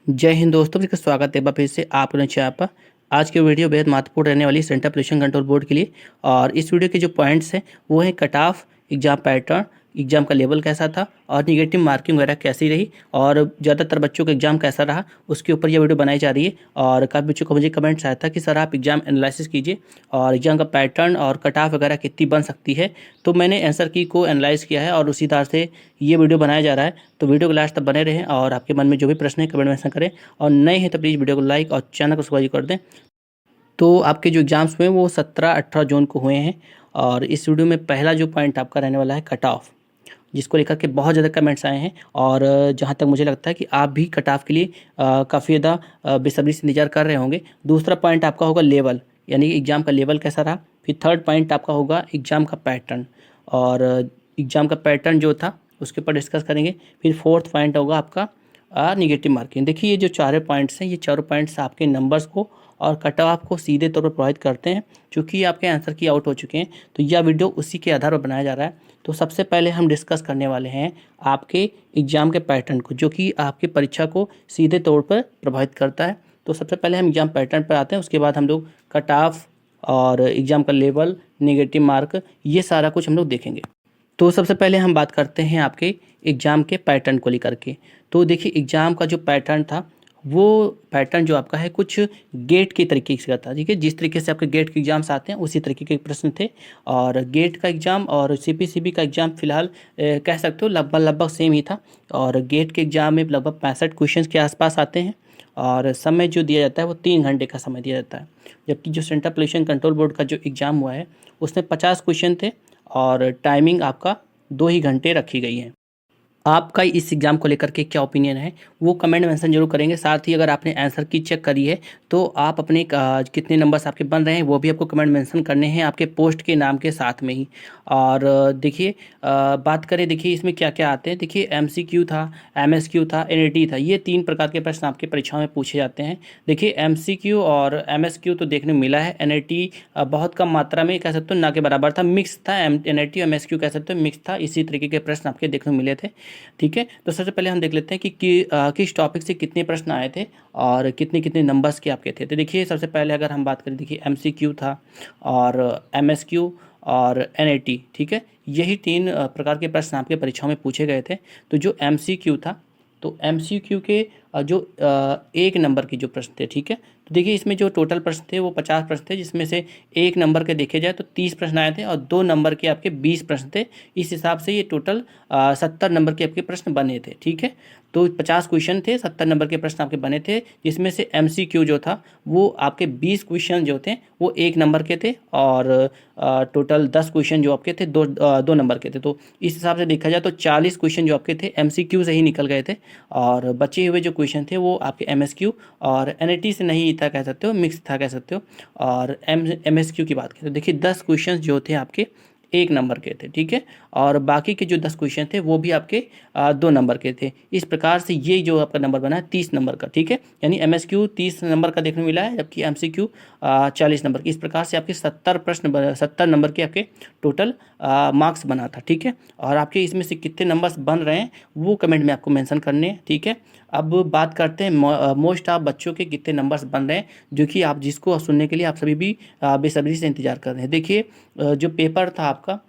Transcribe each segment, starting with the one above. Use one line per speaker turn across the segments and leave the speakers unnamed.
जय हिंद दोस्तों, इसका स्वागत है एक बार फिर से आप लोगों ने पर। आज की वीडियो बेहद महत्वपूर्ण रहने वाली सेंट्रल पोल्यूशन कंट्रोल बोर्ड के लिए। और इस वीडियो के जो पॉइंट्स हैं वो हैं cut off, exam pattern, exam का लेवल कैसा था और निगेटिव मार्किंग वगैरह कैसी रही और ज़्यादातर बच्चों का एग्जाम कैसा रहा, उसके ऊपर यह वीडियो बनाई जा रही है। और काफ़ी बच्चों को मुझे कमेंट्स आया था कि सर आप एग्जाम एनालिसिस कीजिए और एग्जाम का पैटर्न और कट ऑफ वगैरह कितनी बन सकती है। तो मैंने आंसर की को एनालाइज किया है और उसी तरह से ये वीडियो बनाया जा रहा है। तो वीडियो को लास्ट तक बने रहें और आपके मन में जो भी प्रश्न है कमेंट मेंशन करें। और नए हैं तो प्लीज़ वीडियो को लाइक और चैनल को सब्सक्राइब कर दें। तो आपके जो एग्ज़ाम्स हुए वो 17-18 जून को हुए हैं। और इस वीडियो में पहला जो पॉइंट आपका रहने वाला है कट ऑफ, जिसको लेकर के बहुत ज़्यादा कमेंट्स आए हैं। और जहाँ तक मुझे लगता है कि आप भी कट ऑफ के लिए काफ़ी ज़्यादा बेसब्री से इंतजार कर रहे होंगे। दूसरा पॉइंट आपका होगा लेवल, यानी एग्ज़ाम का लेवल कैसा रहा। फिर थर्ड पॉइंट आपका होगा एग्ज़ाम का पैटर्न, और एग्ज़ाम का पैटर्न जो था उसके ऊपर डिस्कस करेंगे। फिर फोर्थ पॉइंट होगा आपका निगेटिव मार्किंग। देखिए ये जो चारों पॉइंट्स हैं, ये चारों पॉइंट्स आपके नंबर्स को और कट ऑफ को सीधे तौर पर प्रभावित करते हैं। चूँकि आपके आंसर की आउट हो चुके हैं तो यह वीडियो उसी के आधार पर बनाया जा रहा है। तो सबसे पहले हम डिस्कस करने वाले हैं आपके एग्ज़ाम के पैटर्न को, जो कि आपकी परीक्षा को सीधे तौर पर प्रभावित करता है। तो सबसे पहले हम एग्ज़ाम पैटर्न पर आते हैं, उसके बाद हम लोग कट ऑफ और एग्ज़ाम का लेवल, नेगेटिव मार्क, ये सारा कुछ हम लोग देखेंगे। तो सबसे पहले हम बात करते हैं आपके एग्ज़ाम के पैटर्न को लेकर के। तो देखिए एग्ज़ाम का जो पैटर्न था वो पैटर्न जो आपका है कुछ गेट के तरीके से था। ठीक है, जिस तरीके से आपके गेट के एग्ज़ाम्स आते हैं उसी तरीके के प्रश्न थे। और गेट का एग्ज़ाम और सीपीसीबी का एग्ज़ाम फ़िलहाल कह सकते हो लगभग लगभग सेम ही था। और गेट के एग्ज़ाम में लगभग 65 क्वेश्चन के आसपास आते हैं और समय जो दिया जाता है वो 3 घंटे का समय दिया जाता है। जबकि जो सेंट्रल पोल्यूशन कंट्रोल बोर्ड का जो एग्ज़ाम हुआ है उसमें 50 क्वेश्चन थे और टाइमिंग आपका 2 ही घंटे रखी गई है। आपका इस एग्ज़ाम को लेकर के क्या ओपिनियन है वो कमेंट मेंशन जरूर करेंगे। साथ ही अगर आपने आंसर की चेक करी है तो आप अपने कितने नंबर्स आपके बन रहे हैं वो भी आपको कमेंट मेंशन करने हैं आपके पोस्ट के नाम के साथ में ही। और देखिए बात करें, देखिए इसमें क्या क्या आते हैं। देखिए एमसीक्यू था, एमएसक्यू था, एनईटी था, ये 3 प्रकार के प्रश्न आपके परीक्षाओं में पूछे जाते हैं। देखिए एमसीक्यू और एमएसक्यू तो देखने को मिला है, एनईटी बहुत कम मात्रा में कह सकते हो ना के बराबर था, मिक्स था। एनईटी और एमएसक्यू कह सकते हो मिक्स था, इसी तरीके के प्रश्न आपके देखने को मिले थे। ठीक है, तो सबसे पहले हम देख लेते हैं कि किस टॉपिक से कितने प्रश्न आए थे और कितने कितने नंबर्स के आपके थे। तो देखिए सबसे पहले अगर हम बात करें, देखिए एमसीक्यू था और एमएसक्यू और एनईटी। ठीक है, यही 3 प्रकार के प्रश्न आपके परीक्षाओं में पूछे गए थे। तो जो एमसीक्यू था, तो एमसीक्यू के जो 1 नंबर के जो प्रश्न थे, ठीक है, तो देखिए इसमें जो टोटल प्रश्न थे वो 50 प्रश्न थे, जिसमें से 1 नंबर के देखे जाए तो 30 प्रश्न आए थे और 2 नंबर के आपके 20 प्रश्न थे। इस हिसाब से ये टोटल 70 नंबर के आपके प्रश्न बने थे। ठीक है, तो 50 क्वेश्चन थे, 70 नंबर के प्रश्न आपके बने थे, जिसमें से एमसीक्यू जो था वो आपके 20 क्वेश्चन जो थे वो 1 नंबर के थे और टोटल 10 क्वेश्चन जो आपके थे 2 नंबर के थे। तो इस हिसाब से देखा जाए तो 40 क्वेश्चन जो आपके थे एमसीक्यू से ही निकल गए थे और बचे हुए जो क्वेश्चन थे वो आपके एमएसक्यू और एनईटी से नहीं था कह सकते हो, मिक्स था कह सकते हो। और एमएसक्यू की बात करें तो देखिए 10 क्वेश्चन जो थे आपके 1 नंबर के थे। ठीक है, और बाकी के जो 10 क्वेश्चन थे वो भी आपके 2 नंबर के थे। इस प्रकार से ये जो आपका नंबर बना है 30 नंबर का। ठीक है, यानी एमएसक्यू 30 नंबर का देखने को मिला है, जबकि एमसीक्यू 40 नंबर की। इस प्रकार से आपके 70 नंबर के आपके टोटल मार्क्स बना था। ठीक है, और आपके इसमें से कितने नंबर्स बन रहे हैं वो कमेंट में आपको मेंशन करने हैं। ठीक है, अब बात करते हैं मोस्ट ऑफ बच्चों के कितने नंबर्स बन रहे हैं, जो कि आप जिसको सुनने के लिए आप सभी भी बेसब्री से इंतजार कर रहे हैं। देखिए जो पेपर था आपका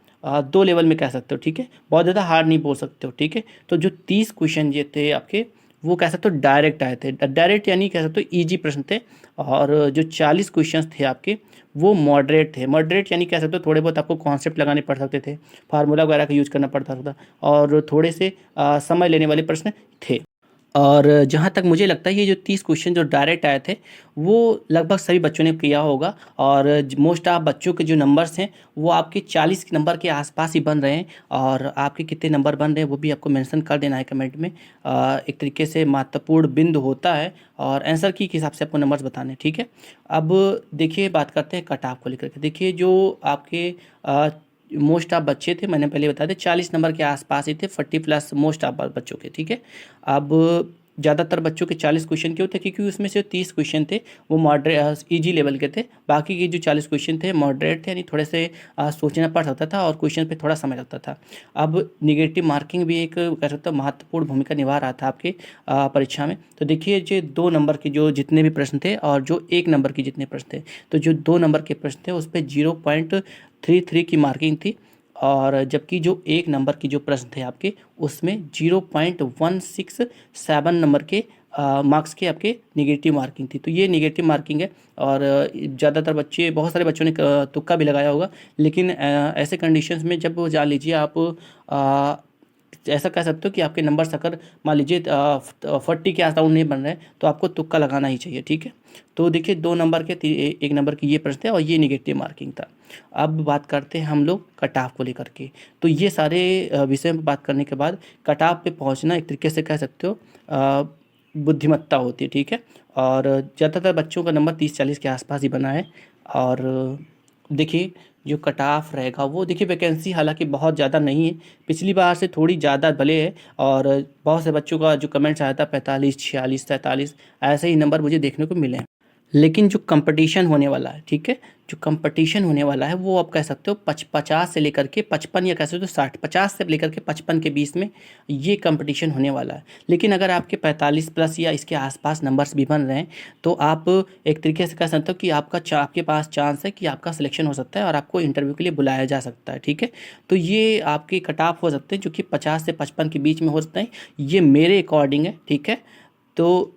2 लेवल में कह सकते हो। ठीक है, बहुत ज़्यादा हार्ड नहीं बोल सकते हो। ठीक है, तो जो 30 क्वेश्चन ये थे आपके वो कह सकते हो डायरेक्ट आए थे। डायरेक्ट यानी कह सकते हो ईजी प्रश्न थे। और जो 40 क्वेश्चन थे आपके वो मॉडरेट थे। मॉडरेट यानी कह सकते हो थोड़े बहुत आपको कॉन्सेप्ट लगाने पड़ सकते थे, फार्मूला वगैरह का यूज करना पड़ता था और थोड़े से समय लेने वाले प्रश्न थे। और जहाँ तक मुझे लगता है ये जो 30 क्वेश्चन जो डायरेक्ट आए थे वो लगभग सभी बच्चों ने किया होगा। और मोस्ट ऑफ बच्चों के जो नंबर्स हैं वो आपके 40 नंबर के आसपास ही बन रहे हैं। और आपके कितने नंबर बन रहे हैं वो भी आपको मेंशन कर देना है कमेंट में। एक तरीके से महत्वपूर्ण बिंदु होता है और आंसर की हिसाब से आपको नंबर्स बताने। ठीक है, अब देखिए बात करते हैं कट ऑफ को लेकर के। देखिए जो आपके मोस्ट ऑफ बच्चे थे, मैंने पहले बताया था 40 नंबर के आसपास ही थे, 40 प्लस मोस्ट ऑफ बच्चों के। ठीक है, अब ज़्यादातर बच्चों के 40 क्वेश्चन क्यों थे, क्योंकि उसमें से 30 क्वेश्चन थे वो मॉडरेट ईजी लेवल के थे, बाकी के जो 40 क्वेश्चन थे मॉडरेट थे, यानी थोड़े से सोचना पड़ सकता था और क्वेश्चन पे थोड़ा समय लगता था। अब निगेटिव मार्किंग भी एक कह सकते हो महत्वपूर्ण भूमिका निभा रहा था आपके परीक्षा में। तो देखिए जो 2 नंबर के जो जितने भी प्रश्न थे और जो 1 नंबर के जितने प्रश्न थे, तो जो 2 नंबर के प्रश्न थे उस पे 0.33 की मार्किंग थी, और जबकि जो 1 नंबर की जो प्रश्न थे आपके उसमें 0.167 नंबर के मार्क्स के आपके नेगेटिव मार्किंग थी। तो ये नेगेटिव मार्किंग है, और ज़्यादातर बच्चे, बहुत सारे बच्चों ने तुक्का भी लगाया होगा, लेकिन ऐसे कंडीशंस में जब जान लीजिए आप ऐसा कह सकते हो कि आपके नंबर्स अगर मान लीजिए 40 के अराउंड नहीं बन रहे तो आपको तुक्का लगाना ही चाहिए, ठीक है। तो देखिए 2 नंबर के 1 नंबर की ये प्रश्न थे और ये नेगेटिव मार्किंग था। अब बात करते हैं हम लोग कट ऑफ को लेकर के। तो ये सारे विषय में बात करने के बाद कट ऑफ पे पहुंचना एक तरीके से कह सकते हो बुद्धिमत्ता होती है, ठीक है। और ज़्यादातर बच्चों का नंबर 30-40 के आसपास ही बना है। और देखिए जो कट ऑफ रहेगा वो देखिए वैकेंसी हालांकि बहुत ज़्यादा नहीं है, पिछली बार से थोड़ी ज़्यादा भले है, और बहुत से बच्चों का जो कमेंट्स आया था 45, 46, 43 ऐसे ही नंबर मुझे देखने को मिले हैं। लेकिन जो कंपटीशन होने वाला है, ठीक है, जो कंपटीशन होने वाला है वो आप कह सकते हो 50 से लेकर के 55, या कह सकते हो 60, 50 से लेकर के 55 के बीच में ये कंपटीशन होने वाला है। लेकिन अगर आपके 45 प्लस या इसके आसपास नंबर्स भी बन रहे हैं तो आप एक तरीके से कह सकते हो कि आपके पास चांस है कि आपका सिलेक्शन हो सकता है और आपको इंटरव्यू के लिए बुलाया जा सकता है, ठीक है। तो ये आपके कट ऑफ हो सकते हैं जो कि 50 से 55 के बीच में हो सकते हैं, ये मेरे अकॉर्डिंग है, ठीक है। तो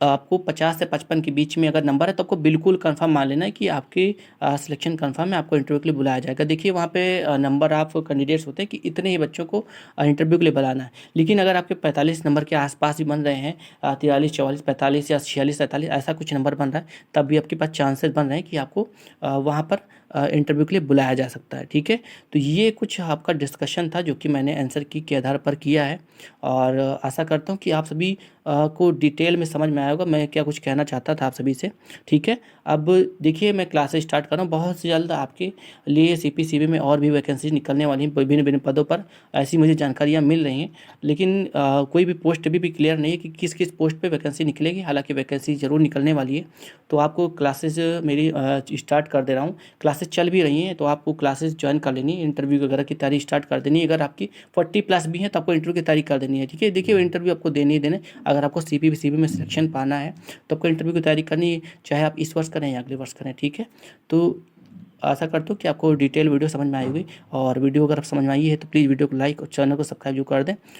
आपको 50 से 55 के बीच में अगर नंबर है तो आपको बिल्कुल कंफर्म मान लेना है कि आपकी सिलेक्शन कंफर्म है, आपको इंटरव्यू के लिए बुलाया जाएगा। देखिए वहाँ पे नंबर ऑफ कैंडिडेट्स होते हैं कि इतने ही बच्चों को इंटरव्यू के लिए बुलाना है। लेकिन अगर आपके 45 नंबर के आसपास ही बन रहे हैं, 43, 44, 45 या 46, 47 ऐसा कुछ नंबर बन रहा है, तब भी आपके पास चांसेस बन रहे हैं कि आपको वहाँ पर इंटरव्यू के लिए बुलाया जा सकता है, ठीक है। तो ये कुछ आपका डिस्कशन था जो कि मैंने आंसर की के आधार पर किया है, और आशा करता हूँ कि आप सभी को डिटेल में समझ में आया होगा मैं क्या कुछ कहना चाहता था आप सभी से, ठीक है। अब देखिए मैं क्लासेस स्टार्ट कर रहा हूँ, बहुत जल्द आपके लिए सीपीसीबी में और भी वैकेंसी निकलने वाली हैं विभिन्न विभिन्न पदों पर, ऐसी मुझे जानकारियाँ मिल रही हैं। लेकिन कोई भी पोस्ट अभी भी क्लियर नहीं है कि किस किस पोस्ट पे वैकेंसी निकलेगी, हालांकि वैकेंसी ज़रूर निकलने वाली है। तो आपको क्लासेस मेरी स्टार्ट कर दे रहा हूँ, क्लासेस चल भी रही हैं तो आपको क्लासेस ज्वाइन कर लेनी है, इंटरव्यू वगैरह की तैयारी स्टार्ट कर देनी है। अगर आपकी 40 प्लस भी है तो आपको इंटरव्यू की तैयारी कर देनी है, ठीक है। देखिए इंटरव्यू आपको देने ही देने, अगर आपको सीपीसीबी में सिलेक्शन पाना है तो आपको इंटरव्यू की तैयारी करनी है, चाहे आप इस वर्ष करें या अगले वर्ष करें, ठीक है। तो आशा करता हूँ कि आपको डिटेल वीडियो समझ में आई होगी, और वीडियो अगर आप समझ में आई है तो प्लीज़ वीडियो को लाइक और चैनल को सब्सक्राइब जो कर दें।